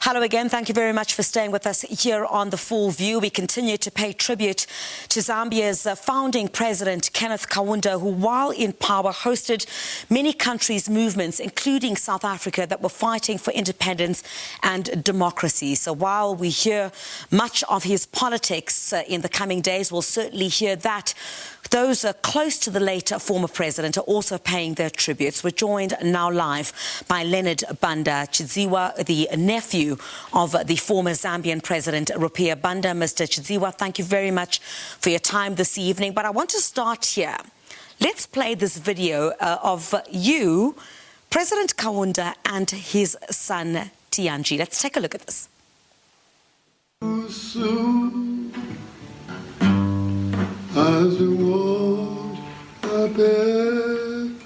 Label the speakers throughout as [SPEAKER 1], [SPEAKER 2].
[SPEAKER 1] Hello again. Thank you very much for staying with us here on The Full View. We continue to pay tribute to Zambia's founding president, Kenneth Kaunda, who, while in power, hosted many countries' movements, including South Africa, that were fighting for independence and democracy. So while we hear much of his politics in the coming days, we'll certainly hear that those close to the late former president are also paying their tributes. We're joined now live by Leonard Banda Chidziwa, the nephew of the former Zambian President Rupiah Banda. Mr. Chidziwa, thank you very much for your time this evening. But I want to start here. Let's play this video of you, President Kaunda, and his son Tianji. Let's take a look at this.
[SPEAKER 2] As we watch a begging,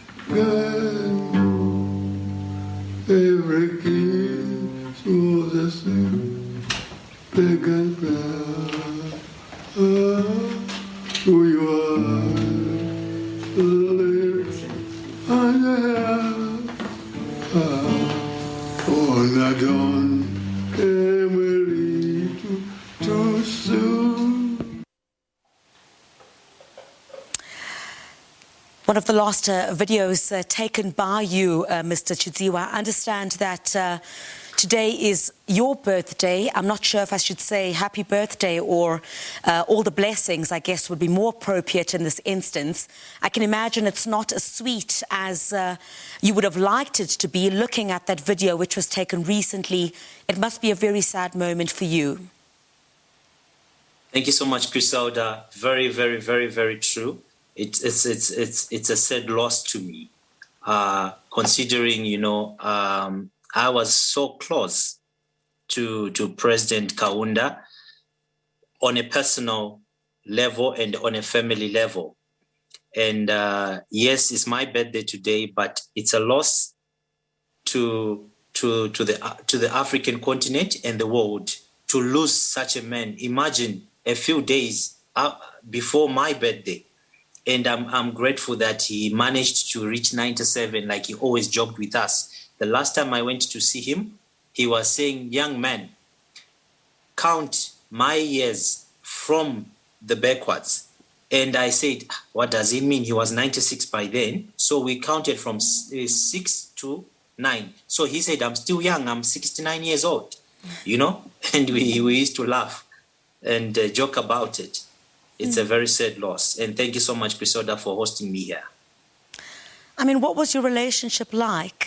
[SPEAKER 2] every kid was the same, begging who you are, live and on the dawn came we too soon.
[SPEAKER 1] One of the last videos taken by you, Mr. Chidziwa. I understand that today is your birthday. I'm not sure if I should say happy birthday or all the blessings, I guess, would be more appropriate in this instance. I can imagine it's not as sweet as you would have liked it to be. Looking at that video, which was taken recently, it must be a very sad moment for you.
[SPEAKER 3] Thank you so much, Griselda. Very, very, very, very true. It's a sad loss to me, considering, you know, I was so close to President Kaunda on a personal level and on a family level. And yes, it's my birthday today, but it's a loss to the African continent and the world to lose such a man. Imagine a few days before my birthday. And I'm grateful that he managed to reach 97, like he always joked with us. The last time I went to see him, he was saying, young man, count my years from the backwards. And I said, what does it mean? He was 96 by then. So we counted from 6 to 9. So he said, I'm still young. I'm 69 years old, you know? And we used to laugh and joke about it. It's a very sad loss. And thank you so much, Griselda, for hosting me here.
[SPEAKER 1] I mean, what was your relationship like?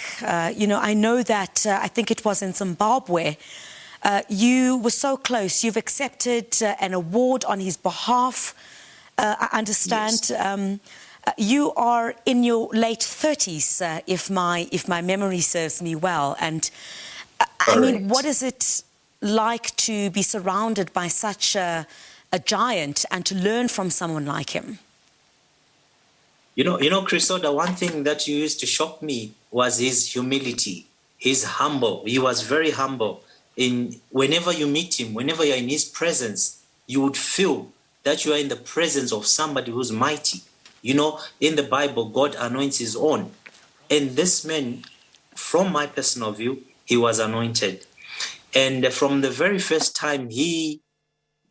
[SPEAKER 1] You know, I know that I think it was in Zimbabwe. You were so close. You've accepted an award on his behalf. I understand. Yes. You are in your late 30s, if my memory serves me well. And I mean, what is it like to be surrounded by such a giant and to learn from someone like him?
[SPEAKER 3] You know, Griselda, one thing that used to shock me was his humility. He's humble. He was very humble. Whenever you meet him, whenever you're in his presence, you would feel that you are in the presence of somebody who's mighty. You know, in the Bible, God anoints his own. And this man, from my personal view, he was anointed. And from the very first time he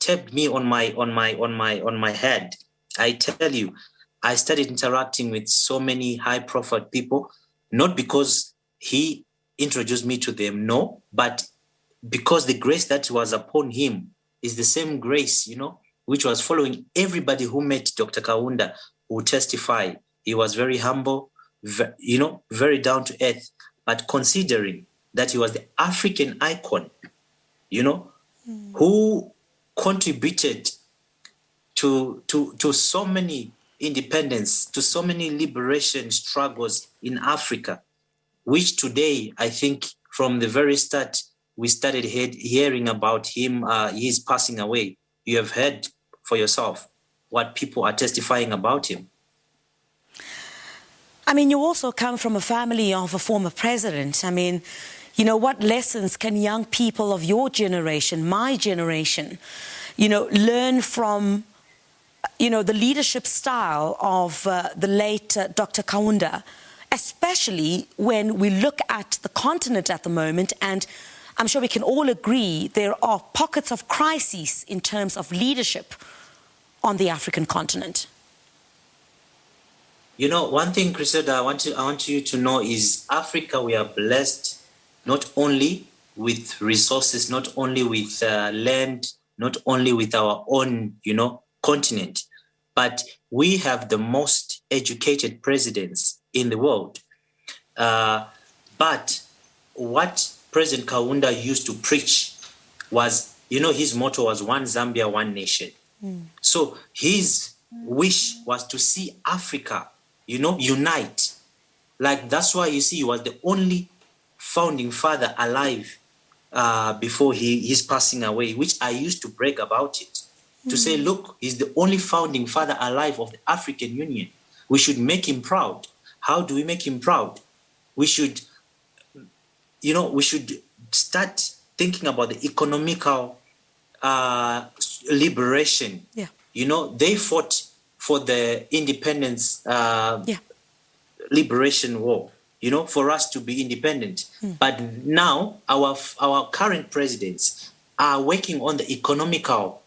[SPEAKER 3] tapped me on my head, I tell you, I started interacting with so many high-profile people, not because he introduced me to them, no, but because the grace that was upon him is the same grace, you know, which was following everybody who met Dr. Kaunda, who testified. He was very humble, you know, very down to earth, but considering that he was the African icon, you know, who contributed to so many independence, to so many liberation struggles in Africa, which today, I think from the very start, we started hearing about him, his passing away. You have heard for yourself what people are testifying about him.
[SPEAKER 1] I mean, you also come from a family of a former president. I mean, you know, what lessons can young people of your generation, my generation, you know, learn from, you know, the leadership style of the late Dr. Kaunda, especially when we look at the continent at the moment and I'm sure we can all agree there are pockets of crises in terms of leadership on the African continent.
[SPEAKER 3] You know, one thing, Griselda, I want you to know is Africa, we are blessed not only with resources, not only with land, not only with our own, continent, but we have the most educated presidents in the world. But what President Kaunda used to preach was, his motto was one Zambia, one nation. So his wish was to see Africa, unite. Like, that's why you see he was the only founding father alive before his passing away, which I used to brag about it. To say, look, he's the only founding father alive of the African Union. We should make him proud. How do we make him proud? We should, we should start thinking about the economical liberation.
[SPEAKER 1] Yeah.
[SPEAKER 3] They fought for the independence liberation war, for us to be independent. But now our current presidents are working on the economical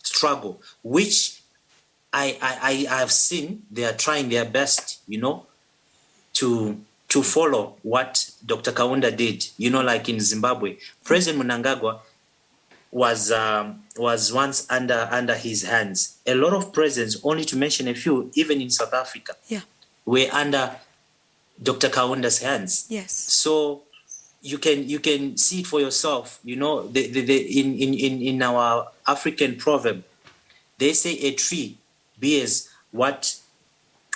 [SPEAKER 3] struggle, which I have seen they are trying their best, to follow what Dr. Kaunda did. Like in Zimbabwe, President Mnangagwa was once under his hands. A lot of presidents, only to mention a few, even in South Africa, were under Dr. Kaunda's hands.
[SPEAKER 1] Yes.
[SPEAKER 3] So you can see it for yourself. In our African proverb, they say a tree bears what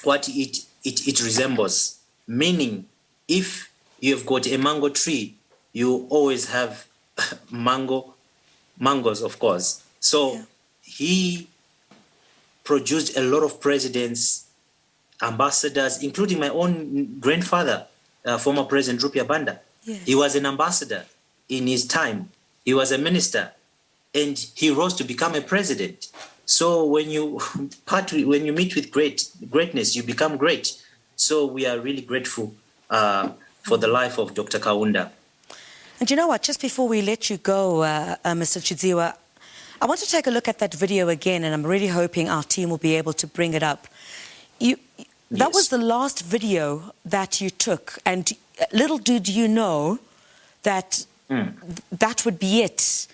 [SPEAKER 3] it resembles. Meaning, if you've got a mango tree, you always have mangoes, of course. So he produced a lot of presidents, ambassadors, including my own grandfather, former President Rupiah Banda.
[SPEAKER 1] Yes.
[SPEAKER 3] He was an ambassador in his time. He was a minister, and he rose to become a president. So when you meet with greatness, you become great. So we are really grateful for the life of Dr. Kaunda.
[SPEAKER 1] And you know what? Just before we let you go, Mr. Chidziwa, I want to take a look at that video again, and I'm really hoping our team will be able to bring it up. That was the last video that you took, and little did you know that that would be it.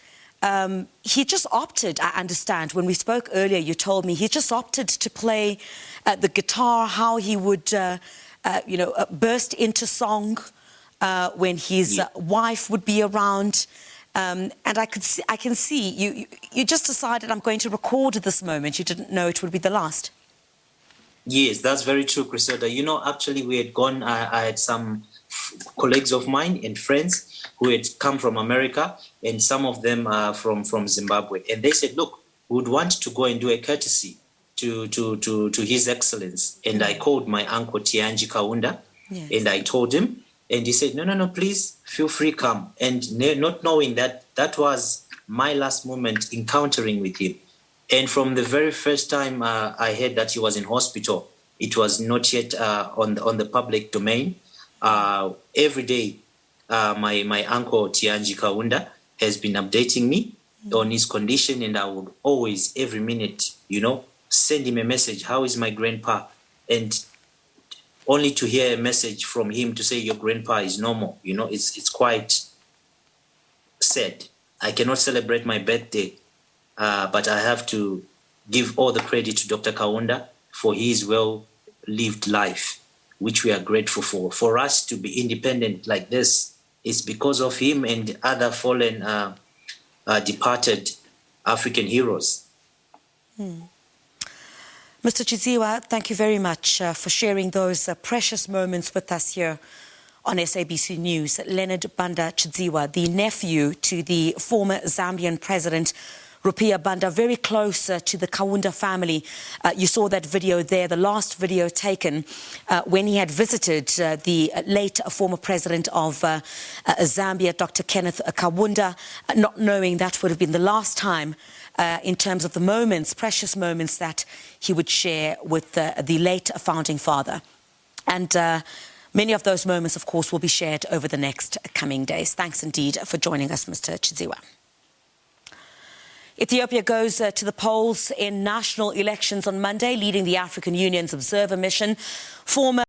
[SPEAKER 1] He just opted, I understand, when we spoke earlier, you told me he just opted to play the guitar, how he would, burst into song when his wife would be around. And I can see you just decided, I'm going to record this moment. You didn't know it would be the last.
[SPEAKER 3] Yes, that's very true, Griselda. Actually, we had gone, I had some colleagues of mine and friends who had come from America, and some of them are from Zimbabwe. And they said, look, we would want to go and do a courtesy to His Excellence. And I called my uncle Tianji Kaunda, and I told him, and he said, no, please feel free, come. And not knowing that was my last moment encountering with him. And from the very first time I heard that he was in hospital, it was not yet on the public domain. Every day, my uncle Tianji Kaunda has been updating me on his condition, and I would always, every minute, send him a message. How is my grandpa? And only to hear a message from him to say your grandpa is normal. It's quite sad. I cannot celebrate my birthday, but I have to give all the credit to Dr. Kaunda for his well-lived life, which we are grateful for. For us to be independent like this is because of him and other fallen, departed African heroes.
[SPEAKER 1] Mr. Chidziwa, thank you very much for sharing those precious moments with us here on SABC News. Leonard Banda Chidziwa, the nephew to the former Zambian President Rupiah Banda, very close to the Kaunda family. You saw that video there, the last video taken when he had visited the late former president of Zambia, Dr. Kenneth Kaunda, not knowing that would have been the last time in terms of the moments, precious moments that he would share with the late founding father. And Many of those moments, of course, will be shared over the next coming days. Thanks indeed for joining us, Mr. Chidziwa. Ethiopia goes to the polls in national elections on Monday, leading the African Union's observer mission. Former